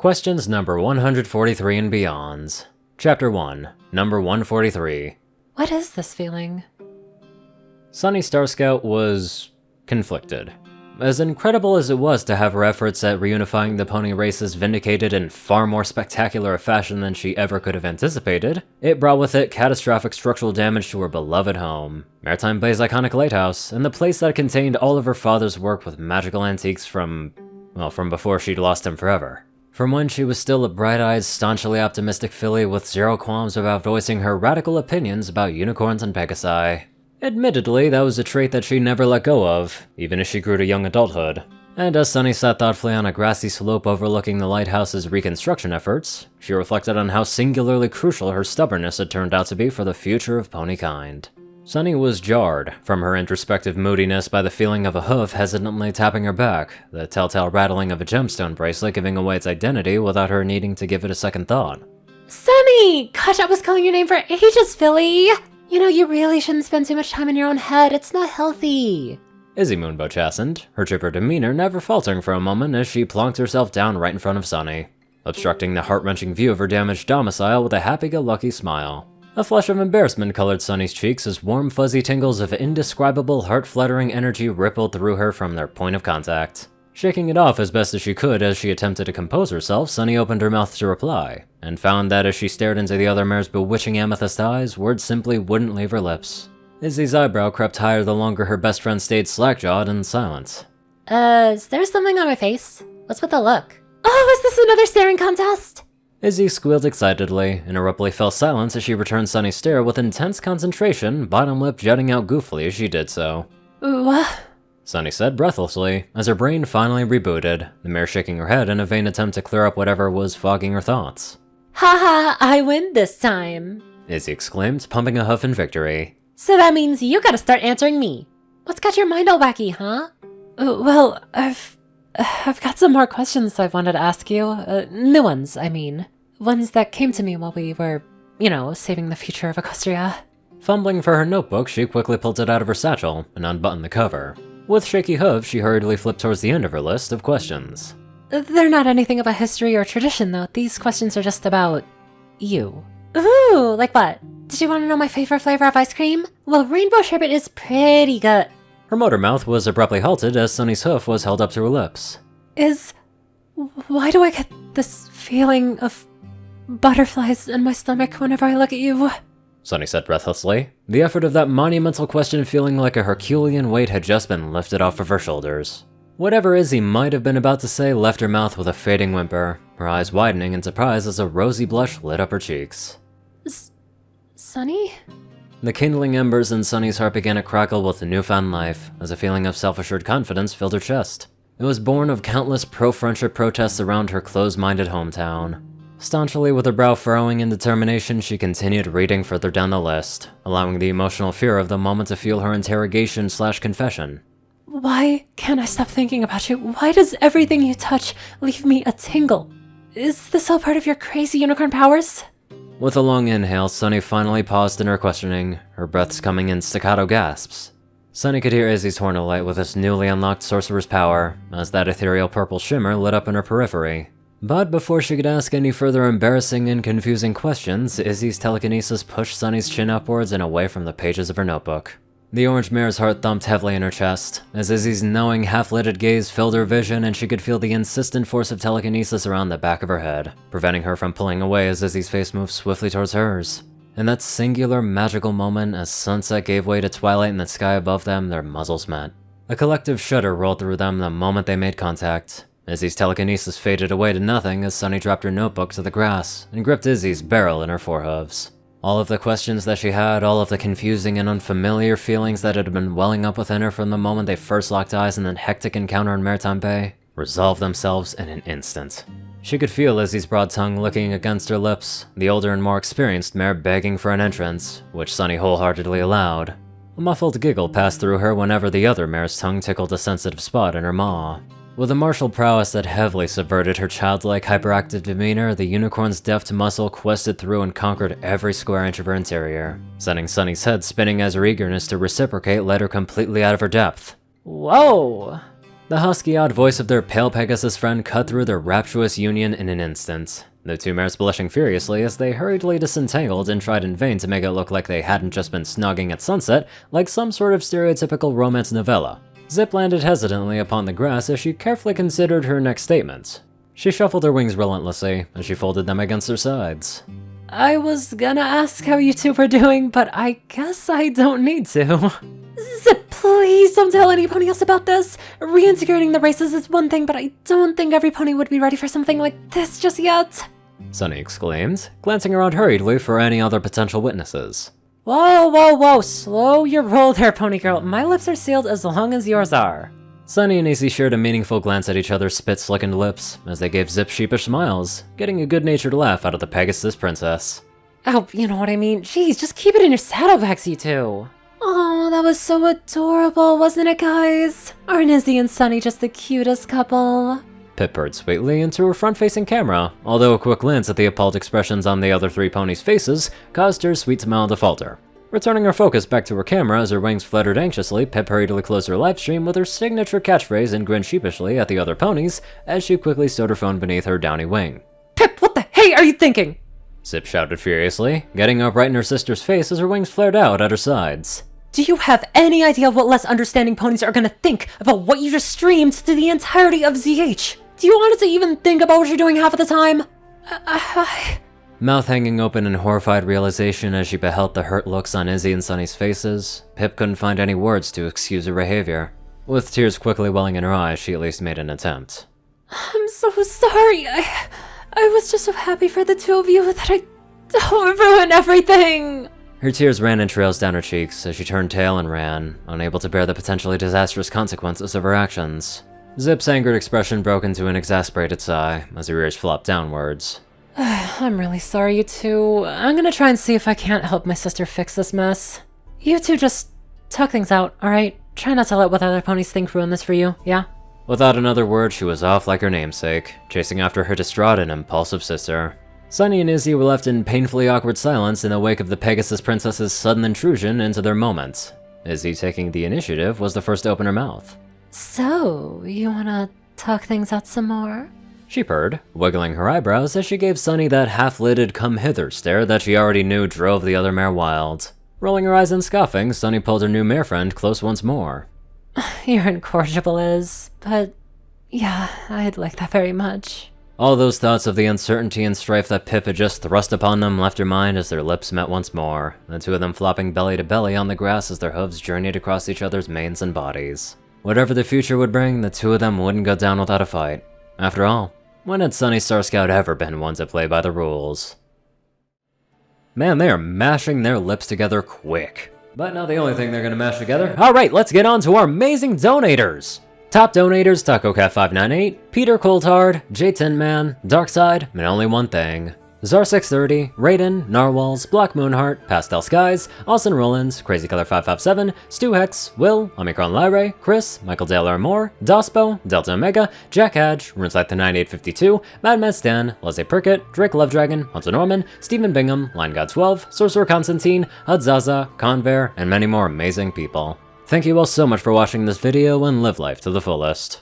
Questions number 143 and beyonds. Chapter 1, number 143. What is this feeling? Sunny Starscout was conflicted. As incredible as it was to have her efforts at reunifying the pony races vindicated in far more spectacular a fashion than she ever could have anticipated, it brought with it catastrophic structural damage to her beloved home, Maritime Bay's iconic lighthouse, and the place that contained all of her father's work with magical antiques from before she'd lost him forever. From when she was still a bright-eyed, staunchly optimistic filly with zero qualms about voicing her radical opinions about unicorns and pegasi. Admittedly, that was a trait that she never let go of, even as she grew to young adulthood. And as Sunny sat thoughtfully on a grassy slope overlooking the lighthouse's reconstruction efforts, she reflected on how singularly crucial her stubbornness had turned out to be for the future of ponykind. Sunny was jarred from her introspective moodiness by the feeling of a hoof hesitantly tapping her back, the telltale rattling of a gemstone bracelet giving away its identity without her needing to give it a second thought. Sunny! Gosh, I was calling your name for ages, Philly! You know, you really shouldn't spend too much time in your own head. It's not healthy. Izzy Moonbow chastened, her chipper demeanor never faltering for a moment as she plonked herself down right in front of Sunny, obstructing the heart-wrenching view of her damaged domicile with a happy-go-lucky smile. A flush of embarrassment colored Sunny's cheeks as warm fuzzy tingles of indescribable heart-fluttering energy rippled through her from their point of contact. Shaking it off as best as she could as she attempted to compose herself, Sunny opened her mouth to reply, and found that as she stared into the other mare's bewitching amethyst eyes, words simply wouldn't leave her lips. Izzy's eyebrow crept higher the longer her best friend stayed slack-jawed in silence. Is there something on my face? What's with the look? Oh, is this another staring contest? Izzy squealed excitedly, and abruptly fell silent as she returned Sunny's stare with intense concentration, bottom lip jutting out goofily as she did so. What? Sunny said breathlessly, as her brain finally rebooted, the mare shaking her head in a vain attempt to clear up whatever was fogging her thoughts. Haha, I win this time! Izzy exclaimed, pumping a hoof in victory. So that means you gotta start answering me. What's got your mind all wacky, huh? Well, I've got some more questions I wanted to ask you. New ones, I mean. Ones that came to me while we were, saving the future of Equestria. Fumbling for her notebook, she quickly pulled it out of her satchel and unbuttoned the cover. With shaky hooves, she hurriedly flipped towards the end of her list of questions. They're not anything about history or tradition, though. These questions are just about you. Ooh, like what? Did you want to know my favorite flavor of ice cream? Well, rainbow sherbet is pretty good. Her motor mouth was abruptly halted as Sunny's hoof was held up to her lips. Why do I get this feeling of butterflies in my stomach whenever I look at you? Sunny said breathlessly, the effort of that monumental question feeling like a Herculean weight had just been lifted off of her shoulders. Whatever Izzy might have been about to say left her mouth with a fading whimper, her eyes widening in surprise as a rosy blush lit up her cheeks. Sunny? The kindling embers in Sunny's heart began to crackle with newfound life, as a feeling of self-assured confidence filled her chest. It was born of countless pro-friendship protests around her close-minded hometown. Staunchly with her brow furrowing in determination, she continued reading further down the list, allowing the emotional fear of the moment to fuel her interrogation/confession. Why can't I stop thinking about you? Why does everything you touch leave me a tingle? Is this all part of your crazy unicorn powers? With a long inhale, Sunny finally paused in her questioning, her breaths coming in staccato gasps. Sunny could hear Izzy's horn alight with its newly unlocked sorcerer's power, as that ethereal purple shimmer lit up in her periphery. But before she could ask any further embarrassing and confusing questions, Izzy's telekinesis pushed Sunny's chin upwards and away from the pages of her notebook. The orange mare's heart thumped heavily in her chest, as Izzy's knowing, half-lidded gaze filled her vision and she could feel the insistent force of telekinesis around the back of her head, preventing her from pulling away as Izzy's face moved swiftly towards hers. In that singular, magical moment, as sunset gave way to twilight in the sky above them, their muzzles met. A collective shudder rolled through them the moment they made contact. Izzy's telekinesis faded away to nothing as Sunny dropped her notebook to the grass and gripped Izzy's barrel in her forehooves. All of the questions that she had, all of the confusing and unfamiliar feelings that had been welling up within her from the moment they first locked eyes in that hectic encounter in Maritime Bay, resolved themselves in an instant. She could feel Izzy's broad tongue licking against her lips, the older and more experienced mare begging for an entrance, which Sunny wholeheartedly allowed. A muffled giggle passed through her whenever the other mare's tongue tickled a sensitive spot in her maw. With a martial prowess that heavily subverted her childlike, hyperactive demeanor, the unicorn's deft muscle quested through and conquered every square inch of her interior, sending Sunny's head spinning as her eagerness to reciprocate led her completely out of her depth. Whoa! The husky odd voice of their pale Pegasus friend cut through their rapturous union in an instant, the two mares blushing furiously as they hurriedly disentangled and tried in vain to make it look like they hadn't just been snogging at sunset like some sort of stereotypical romance novella. Zip landed hesitantly upon the grass as she carefully considered her next statement. She shuffled her wings relentlessly as she folded them against her sides. I was gonna ask how you two were doing, but I guess I don't need to. Zip, please don't tell any pony else about this. Reintegrating the races is one thing, but I don't think every pony would be ready for something like this just yet. Sunny exclaimed, glancing around hurriedly for any other potential witnesses. Whoa, whoa, whoa, slow your roll there, pony girl. My lips are sealed as long as yours are. Sunny and Izzy shared a meaningful glance at each other's spit-slickened lips as they gave Zip sheepish smiles, getting a good-natured laugh out of the Pegasus princess. Oh, you know what I mean. Jeez, just keep it in your saddlebags, you two. Oh, that was so adorable, wasn't it, guys? Aren't Izzy and Sunny just the cutest couple? Pip purred sweetly into her front-facing camera, although a quick glance at the appalled expressions on the other three ponies' faces caused her sweet smile to falter. Returning her focus back to her camera as her wings fluttered anxiously, Pip hurriedly closed her livestream with her signature catchphrase and grinned sheepishly at the other ponies as she quickly stowed her phone beneath her downy wing. Pip, what the hey are you thinking? Zip shouted furiously, getting up right in her sister's face as her wings flared out at her sides. Do you have any idea of what less understanding ponies are gonna think about what you just streamed to the entirety of ZH? Do you honestly even think about what you're doing half of the time? Mouth hanging open in horrified realization as she beheld the hurt looks on Izzy and Sunny's faces, Pip couldn't find any words to excuse her behavior. With tears quickly welling in her eyes, she at least made an attempt. I'm so sorry. I was just so happy for the two of you that I don't ruin everything. Her tears ran in trails down her cheeks as she turned tail and ran, unable to bear the potentially disastrous consequences of her actions. Zip's angered expression broke into an exasperated sigh as her ears flopped downwards. I'm really sorry, you two. I'm gonna try and see if I can't help my sister fix this mess. You two just talk things out, alright? Try not to let what other ponies think ruin this for you, yeah? Without another word, she was off like her namesake, chasing after her distraught and impulsive sister. Sunny and Izzy were left in painfully awkward silence in the wake of the Pegasus Princess's sudden intrusion into their moment. Izzy, taking the initiative, was the first to open her mouth. So, you wanna talk things out some more? She purred, wiggling her eyebrows as she gave Sunny that half-lidded come-hither stare that she already knew drove the other mare wild. Rolling her eyes and scoffing, Sunny pulled her new mare friend close once more. You're incorrigible, Iz, but yeah, I'd like that very much. All those thoughts of the uncertainty and strife that Pip had just thrust upon them left her mind as their lips met once more, the two of them flopping belly to belly on the grass as their hooves journeyed across each other's manes and bodies. Whatever the future would bring, the two of them wouldn't go down without a fight. After all, when had Sunny Star Scout ever been one to play by the rules? Man, they are mashing their lips together quick. But not the only thing they're gonna mash together. Alright, let's get on to our amazing donators! Top donators, TacoCat598, Peter Coulthard, J Tinman, Darkside, and only one thing. Zar630, Rayden, Narwhals, Blackmoonheart, Pastel Skies, Austin Rollins, CrazyColor557, Stu Hex, Will, Omicron Lyre, Chris, Michael Dale Moore, Dospo, Delta Omega, Jack Hadge, RuneSlight9852, Mad Stan, Leslie Prickett, Drake Lovedragon, Hunter Norman, Stephen Bingham, LineGod12, Sorcerer Constantine, Hudzaza, Conver, and many more amazing people. Thank you all so much for watching this video and live life to the fullest.